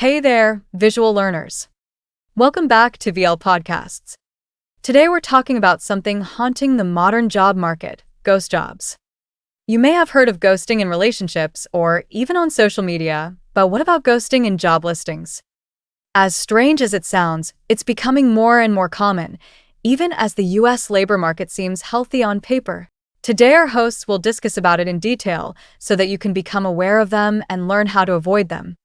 Hey there, visual learners. Welcome back to VL Podcasts. Today we're talking about something haunting the modern job market, ghost jobs. You may have heard of ghosting in relationships or even on social media, but what about ghosting in job listings? As strange as it sounds, it's becoming more and more common, even as the US labor market seems healthy on paper. Today our hosts will discuss about it in detail so that you can become aware of them and learn how to avoid them.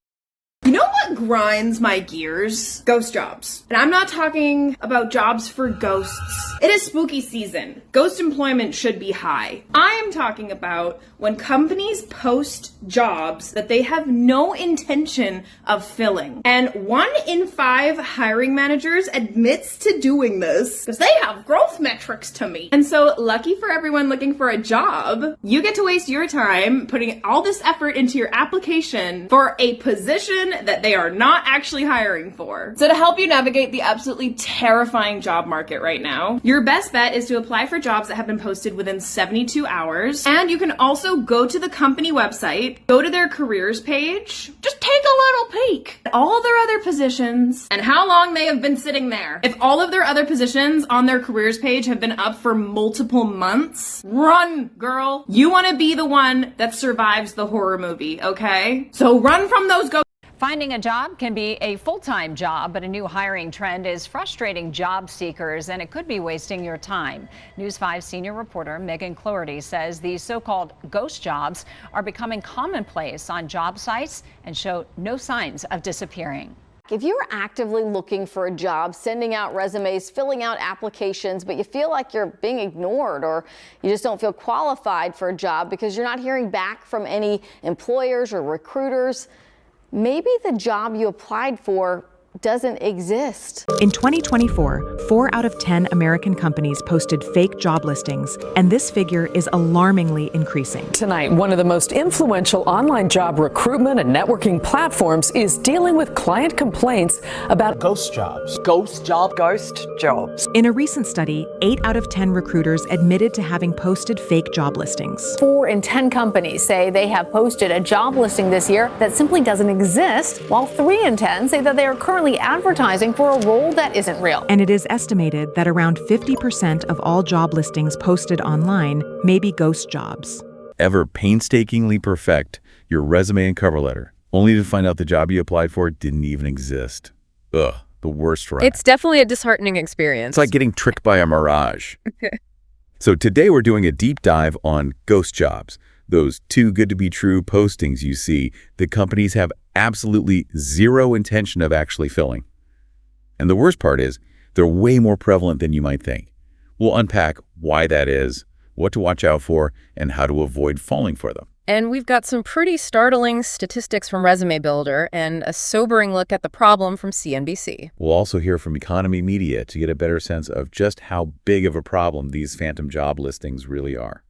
You know what grinds my gears? Ghost jobs. And I'm not talking about jobs for ghosts. It is spooky season. Ghost employment should be high. I am talking about when companies post jobs that they have no intention of filling. And 1 in 5 hiring managers admits to doing this because they have growth metrics to meet. And so, lucky for everyone looking for a job, you get to waste your time putting all this effort into your application for a position that they are not actually hiring for. So to help you navigate the absolutely terrifying job market right now, your best bet is to apply for jobs that have been posted within 72 hours. And you can also go to the company website, go to their careers page, just take a little peek at all their other positions and how long they have been sitting there. If all of their other positions on their careers page have been up for multiple months, run, girl. You want to be the one that survives the horror movie, okay? So run from those ghosts. Finding a job can be a full-time job, but a new hiring trend is frustrating job seekers, and it could be wasting your time. News 5 senior reporter Megan Cloherty says these so-called ghost jobs are becoming commonplace on job sites and show no signs of disappearing. If you're actively looking for a job, sending out resumes, filling out applications, but you feel like you're being ignored or you just don't feel qualified for a job because you're not hearing back from any employers or recruiters, maybe the job you applied for doesn't exist. In 2024, 4 out of 10 American companies posted fake job listings, and this figure is alarmingly increasing. Tonight, one of the most influential online job recruitment and networking platforms is dealing with client complaints about ghost jobs. Ghost jobs. In a recent study, 8 out of 10 recruiters admitted to having posted fake job listings. 4 in 10 companies say they have posted a job listing this year that simply doesn't exist, while 3 in 10 say that they are currently advertising for a role that isn't real. And it is estimated that around 50% of all job listings posted online may be ghost jobs. Ever painstakingly perfect your resume and cover letter, only to find out the job you applied for didn't even exist? Ugh, the worst, right? It's definitely a disheartening experience. It's like getting tricked by a mirage. So today we're doing a deep dive on ghost jobs, those too good to be true postings you see that companies have absolutely zero intention of actually filling. And the worst part is they're way more prevalent than you might think. We'll unpack why that is, what to watch out for, and how to avoid falling for them. And we've got some pretty startling statistics from Resume Builder and a sobering look at the problem from CNBC. We'll also hear from economy media to get a better sense of just how big of a problem these phantom job listings really are.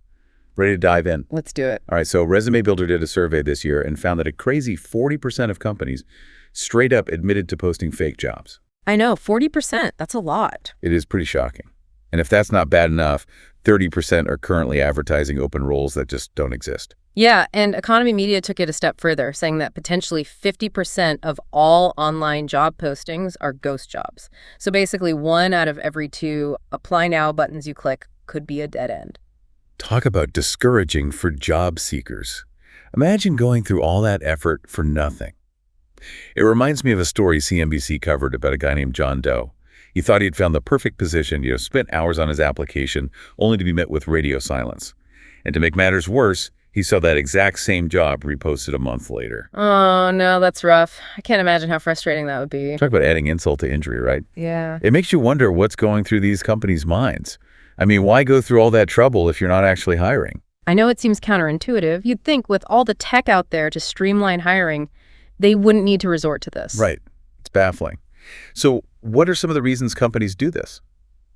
Ready to dive in? Let's do it. All right, so Resume Builder did a survey this year and found that a crazy 40% of companies straight up admitted to posting fake jobs. I know, 40%. That's a lot. It is pretty shocking. And if that's not bad enough, 30% are currently advertising open roles that just don't exist. Yeah, and economy media took it a step further, saying that potentially 50% of all online job postings are ghost jobs. So basically 1 out of every 2 apply now buttons you click could be a dead end. Talk about discouraging for job seekers. Imagine going through all that effort for nothing. It reminds me of a story CNBC covered about a guy named John Doe. He thought he'd found the perfect position, spent hours on his application, only to be met with radio silence. And to make matters worse, he saw that exact same job reposted a month later. Oh, no, that's rough. I can't imagine how frustrating that would be. Talk about adding insult to injury, right? Yeah. It makes you wonder what's going through these companies' minds. I mean, why go through all that trouble if you're not actually hiring? I know it seems counterintuitive. You'd think with all the tech out there to streamline hiring, they wouldn't need to resort to this. Right. It's baffling. So what are some of the reasons companies do this?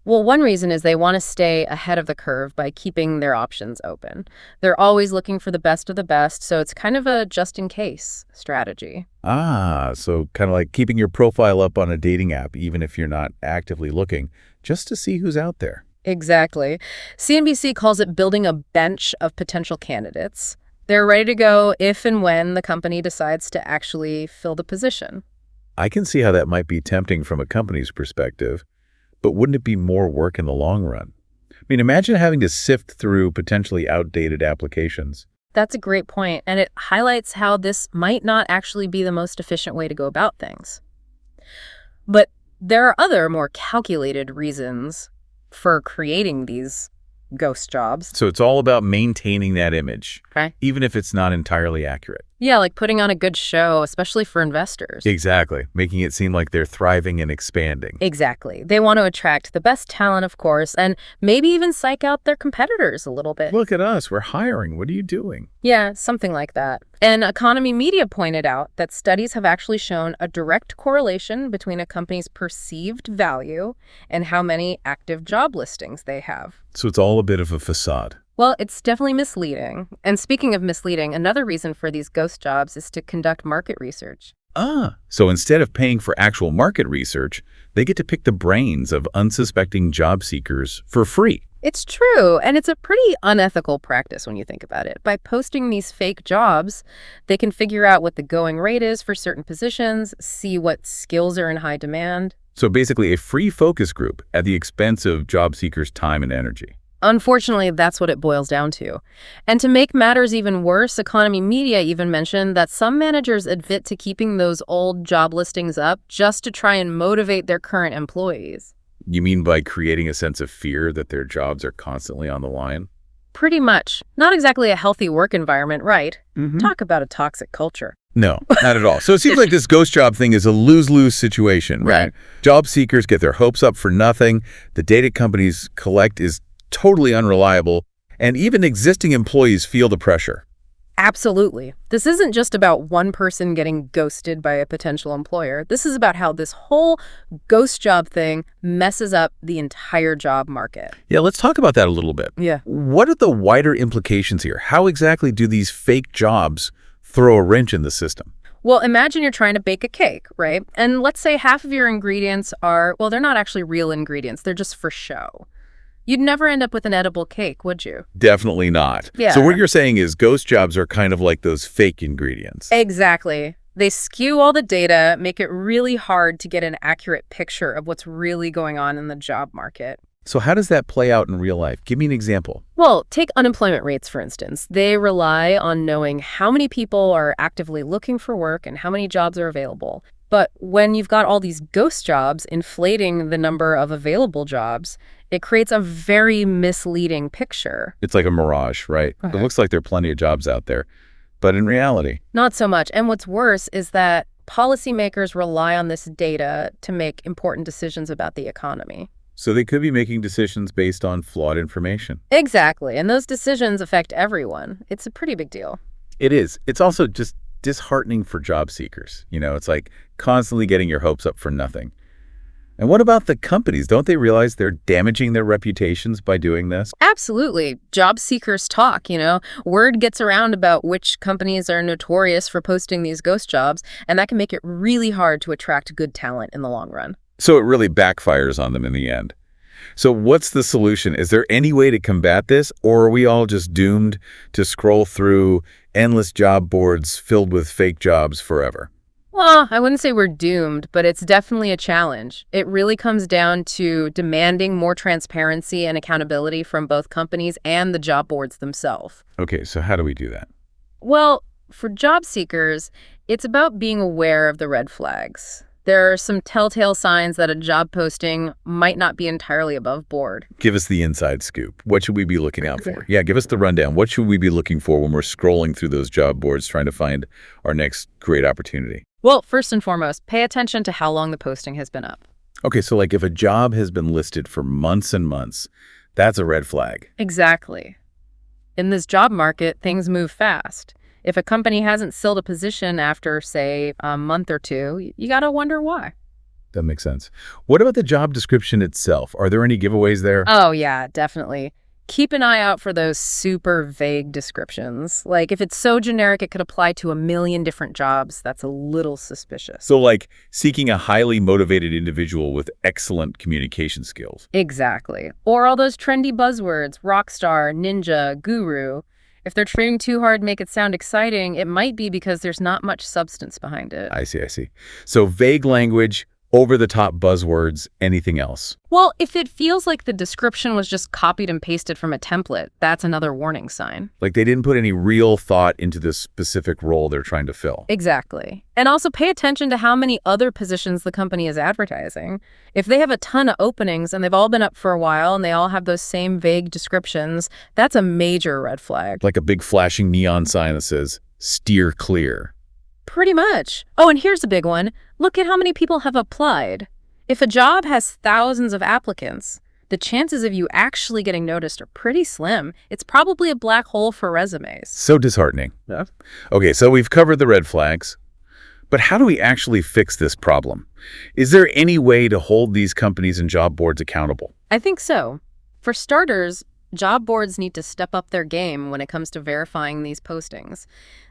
Well, one reason is they want to stay ahead of the curve by keeping their options open. They're always looking for the best of the best, so it's kind of a just-in-case strategy. So kind of like keeping your profile up on a dating app, even if you're not actively looking, just to see who's out there. Exactly. CNBC calls it building a bench of potential candidates. They're ready to go if and when the company decides to actually fill the position. I can see how that might be tempting from a company's perspective, but wouldn't it be more work in the long run? I mean, imagine having to sift through potentially outdated applications. That's a great point, and it highlights how this might not actually be the most efficient way to go about things. But there are other more calculated reasons for creating these ghost jobs. So it's all about maintaining that image, Okay. even if it's not entirely accurate. Yeah, like putting on a good show, especially for investors. Exactly, making it seem like they're thriving and expanding. Exactly. They want to attract the best talent, of course, and maybe even psych out their competitors a little bit. Look at us, we're hiring. What are you doing? Yeah, something like that. And Economy Media pointed out that studies have actually shown a direct correlation between a company's perceived value and how many active job listings they have. So it's all a bit of a facade. Well, it's definitely misleading. And speaking of misleading, another reason for these ghost jobs is to conduct market research. So instead of paying for actual market research, they get to pick the brains of unsuspecting job seekers for free. It's true, and it's a pretty unethical practice when you think about it. By posting these fake jobs, they can figure out what the going rate is for certain positions, see what skills are in high demand. So basically a free focus group at the expense of job seekers' time and energy. Unfortunately, that's what it boils down to. And to make matters even worse, Economy Media even mentioned that some managers admit to keeping those old job listings up just to try and motivate their current employees. You mean by creating a sense of fear that their jobs are constantly on the line? Pretty much. Not exactly a healthy work environment, right? Talk about a toxic culture. No, not at all. So it seems like this ghost job thing is a lose-lose situation, right? Job seekers get their hopes up for nothing. The data companies collect is totally unreliable, and even existing employees feel the pressure. Absolutely. This isn't just about one person getting ghosted by a potential employer. This is about how this whole ghost job thing messes up the entire job market. Yeah, let's talk about that a little bit. Yeah. What are the wider implications here? How exactly do these fake jobs throw a wrench in the system? Well, imagine you're trying to bake a cake, right? And let's say half of your ingredients are, well, they're not actually real ingredients. They're just for show. You'd never end up with an edible cake, would you? Definitely not. Yeah. So what you're saying is ghost jobs are kind of like those fake ingredients. Exactly. They skew all the data, make it really hard to get an accurate picture of what's really going on in the job market. So how does that play out in real life? Give me an example. Well, take unemployment rates, for instance. They rely on knowing how many people are actively looking for work and how many jobs are available. But when you've got all these ghost jobs inflating the number of available jobs, it creates a very misleading picture. It's like a mirage, right? It looks like there are plenty of jobs out there, but in reality, Not so much. And what's worse is that policymakers rely on this data to make important decisions about the economy. so they could be making decisions based on flawed information. Exactly. And those decisions affect everyone. It's a pretty big deal. It is. It's also just disheartening for job seekers. You know, it's like constantly getting your hopes up for nothing. And what about the companies? Don't they realize they're damaging their reputations by doing this? Absolutely. Job seekers talk, Word gets around about which companies are notorious for posting these ghost jobs, and that can make it really hard to attract good talent in the long run. So it really backfires on them in the end. So what's the solution? Is there any way to combat this, or are we all just doomed to scroll through endless job boards filled with fake jobs forever? Well, I wouldn't say we're doomed, but it's definitely a challenge. It really comes down to demanding more transparency and accountability from both companies and the job boards themselves. Okay, so how do we do that? Well, for job seekers, it's about being aware of the red flags. There are some telltale signs that a job posting might not be entirely above board. Give us the inside scoop. What should we be looking out for? Yeah, give us the rundown. What should we be looking for when we're scrolling through those job boards trying to find our next great opportunity? Well, first and foremost, pay attention to how long the posting has been up. Okay, so like if a job has been listed for months and months, that's a red flag. Exactly. In this job market, things move fast. If a company hasn't filled a position after, say, a month or two, you got to wonder why. That makes sense. What about the job description itself? Are there any giveaways there? Oh, yeah, definitely. Keep an eye out for those super vague descriptions. Like, if it's so generic it could apply to a million different jobs, that's a little suspicious. So like seeking a highly motivated individual with excellent communication skills. Exactly. Or all those trendy buzzwords, rock star, ninja, guru. If they're trying too hard to make it sound exciting, it might be because there's not much substance behind it. I see. So vague language, over-the-top buzzwords, anything else? Well, if it feels like the description was just copied and pasted from a template, that's another warning sign. Like they didn't put any real thought into the specific role they're trying to fill. Exactly. And also pay attention to how many other positions the company is advertising. If they have a ton of openings and they've all been up for a while and they all have those same vague descriptions, that's a major red flag. Like a big flashing neon sign that says, steer clear. Pretty much. Oh, and here's a big one. Look at how many people have applied. If a job has thousands of applicants, the chances of you actually getting noticed are pretty slim. It's probably a black hole for resumes. So disheartening. Yeah. Okay, so we've covered the red flags. But how do we actually fix this problem? Is there any way to hold these companies and job boards accountable? I think so. For starters, job boards need to step up their game when it comes to verifying these postings.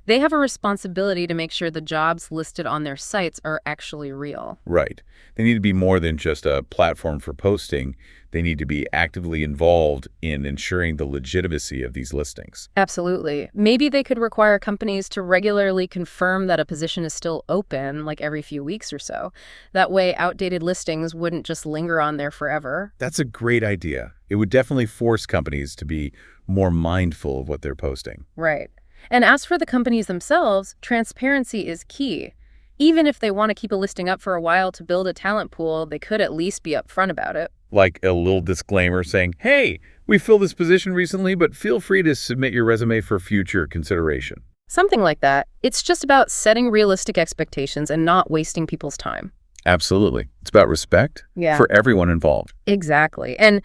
They have a responsibility to make sure the jobs listed on their sites are actually real. Right. They need to be more than just a platform for posting. They need to be actively involved in ensuring the legitimacy of these listings. Absolutely. Maybe they could require companies to regularly confirm that a position is still open, like every few weeks or so. That way, outdated listings wouldn't just linger on there forever. That's a great idea. It would definitely force companies to be more mindful of what they're posting. Right. And as for the companies themselves, transparency is key. Even if they want to keep a listing up for a while to build a talent pool, they could at least be upfront about it. Like a little disclaimer saying, hey, we filled this position recently, but feel free to submit your resume for future consideration. Something like that. It's just about setting realistic expectations and not wasting people's time. Absolutely. It's about respect for everyone involved. Exactly. And,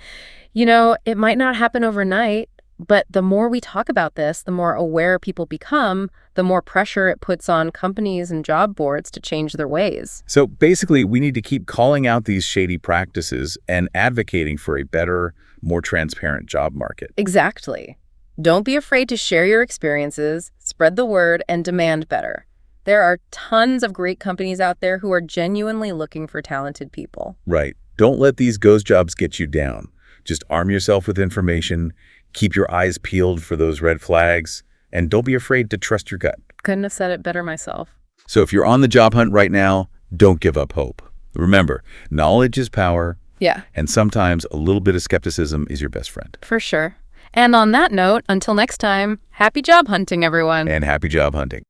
you know, it might not happen overnight, but the more we talk about this, the more aware people become, the more pressure it puts on companies and job boards to change their ways. So basically, we need to keep calling out these shady practices and advocating for a better, more transparent job market. Exactly. Don't be afraid to share your experiences, spread the word, and demand better. There are tons of great companies out there who are genuinely looking for talented people. Right. Don't let these ghost jobs get you down. Just arm yourself with information. Keep your eyes peeled for those red flags, and don't be afraid to trust your gut. Couldn't have said it better myself. So if you're on the job hunt right now, don't give up hope. Remember, knowledge is power. Yeah. And sometimes a little bit of skepticism is your best friend. For sure. And on that note, until next time, happy job hunting, everyone. And happy job hunting.